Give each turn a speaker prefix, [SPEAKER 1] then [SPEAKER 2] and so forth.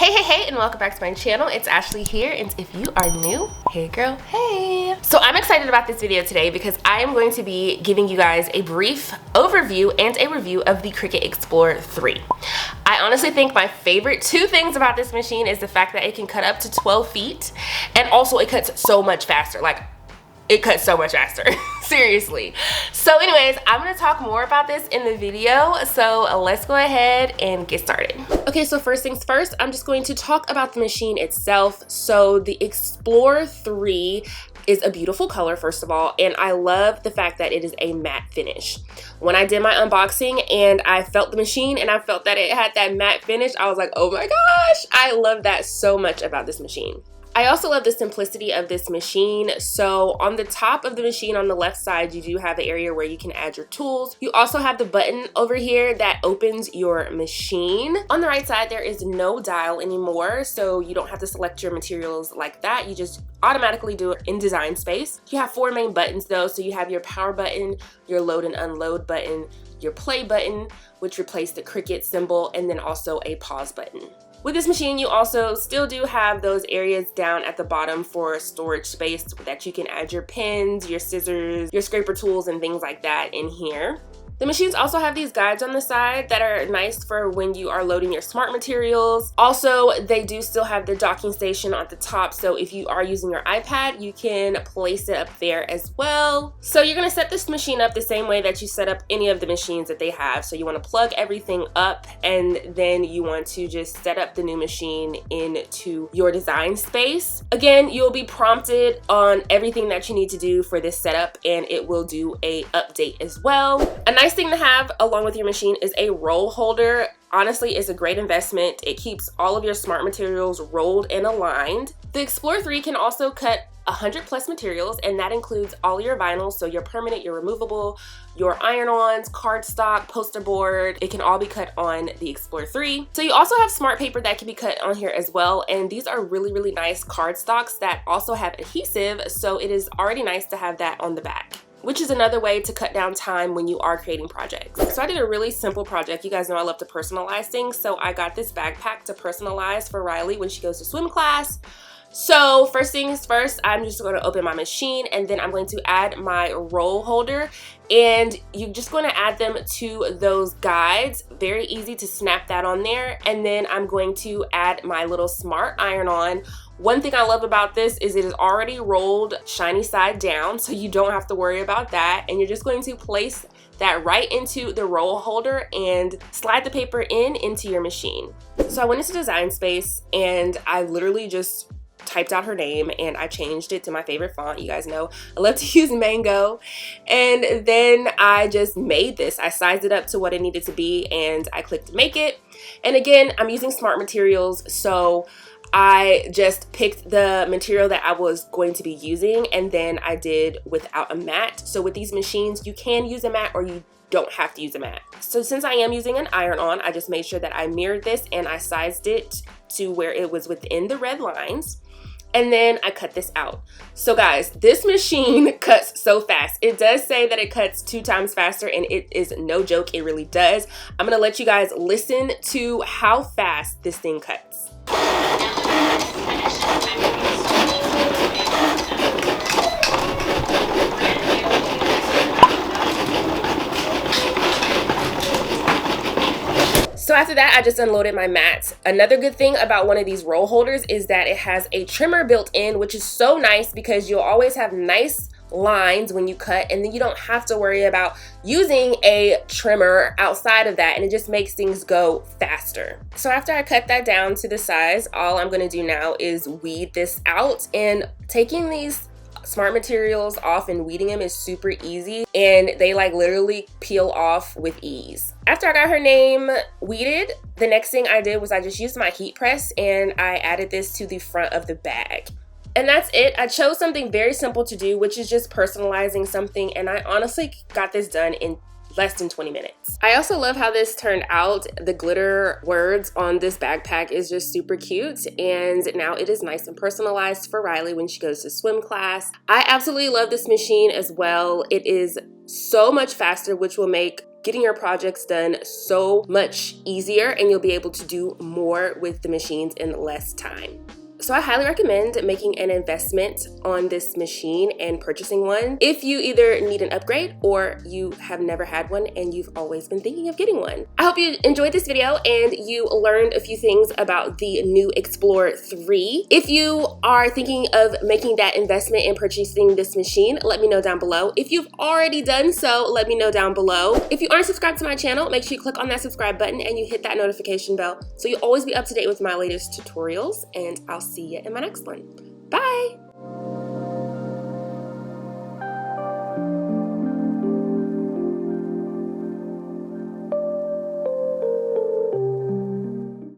[SPEAKER 1] Hey, and welcome back to my channel. It's Ashley here, and if you are new, hey girl, hey. So I'm excited about this video today because I am going to be giving you guys a brief overview and a review of the Cricut Explorer 3. I honestly think my favorite two things about this machine is the fact that it can cut up to 12 feet, and also it cuts so much faster. Like, it cuts so much faster. Seriously. So anyways, I'm gonna talk more about this in the video, so let's go ahead and get started. Okay, so first things first, I'm just going to talk about the machine itself. So the Explorer 3 is a beautiful color, first of all, and I love the fact that it is a matte finish. When I did my unboxing and I felt the machine and I felt that it had that matte finish, I was like, oh my gosh, I love that so much about this machine. I also love the simplicity of this machine. So on the top of the machine on the left side, you do have the area where you can add your tools. You also have the button over here that opens your machine. On the right side, there is no dial anymore, so you don't have to select your materials like that. You just automatically do it in design space. You have four main buttons though, so you have your power button, your load and unload button, your play button, which replaced the Cricut symbol, and then also a pause button. With this machine, you also still do have those areas down at the bottom for storage space that you can add your pens, your scissors, your scraper tools, and things like that in here. The machines also have these guides on the side that are nice for when you are loading your smart materials. Also, they do still have the docking station at the top, so if you are using your iPad, you can place it up there as well. So you're gonna set this machine up the same way that you set up any of the machines that they have. So you wanna plug everything up, and then you want to just set up the new machine into your design space. Again, you'll be prompted on everything that you need to do for this setup, and it will do a update as well. A nice thing to have along with your machine is a roll holder. Honestly, it's a great investment. It keeps all of your smart materials rolled and aligned. The Explorer 3 can also cut 100+ materials, and that includes all your vinyls, so your permanent, your removable, your iron-ons, cardstock, poster board. It can all be cut on the Explorer 3. So you also have smart paper that can be cut on here as well, and these are really nice cardstocks that also have adhesive, so it is already nice to have that on the back, which is another way to cut down time when you are creating projects. So I did a really simple project. You guys know I love to personalize things, so I got this backpack to personalize for Riley when she goes to swim class. So first things first, I'm just going to open my machine, and then I'm going to add my roll holder, and you're just going to add them to those guides. Very easy to snap that on there, and then I'm going to add my little smart iron-on. One thing I love about this is it is already rolled shiny side down, so you don't have to worry about that, and you're just going to place that right into the roll holder and slide the paper into your machine. So I went into design space and I literally just typed out her name and I changed it to my favorite font. You guys know I love to use Mango, and then I just made this. I sized it up to what it needed to be and I clicked make it. And again, I'm using smart materials, so I just picked the material that I was going to be using, and then I did without a mat. So with these machines, you can use a mat or you don't have to use a mat. So since I am using an iron-on, I just made sure that I mirrored this and I sized it to where it was within the red lines. And then I cut this out. So guys, this machine cuts so fast. It does say that it cuts 2 times faster, and it is no joke, it really does. I'm gonna let you guys listen to how fast this thing cuts. So after that, I just unloaded my mats. Another good thing about one of these roll holders is that it has a trimmer built in, which is so nice because you'll always have nice lines when you cut, and then you don't have to worry about using a trimmer outside of that, and it just makes things go faster. So after I cut that down to the size, all I'm going to do now is weed this out, and taking these smart materials off and weeding them is super easy, and they like literally peel off with ease. After I got her name weeded, the next thing I did was I just used my heat press and I added this to the front of the bag. And that's it. I chose something very simple to do, which is just personalizing something, and I honestly got this done in less than 20 minutes. I also love how this turned out. The glitter words on this backpack is just super cute, and now it is nice and personalized for Riley when she goes to swim class. I absolutely love this machine as well. It is so much faster, which will make getting your projects done so much easier, and you'll be able to do more with the machines in less time. So I highly recommend making an investment on this machine and purchasing one if you either need an upgrade or you have never had one and you've always been thinking of getting one. I hope you enjoyed this video and you learned a few things about the new Explorer 3. If you are thinking of making that investment and purchasing this machine, let me know down below. If you've already done so, let me know down below. If you aren't subscribed to my channel, make sure you click on that subscribe button and you hit that notification bell so you'll always be up to date with my latest tutorials, and I'll see you in my next one.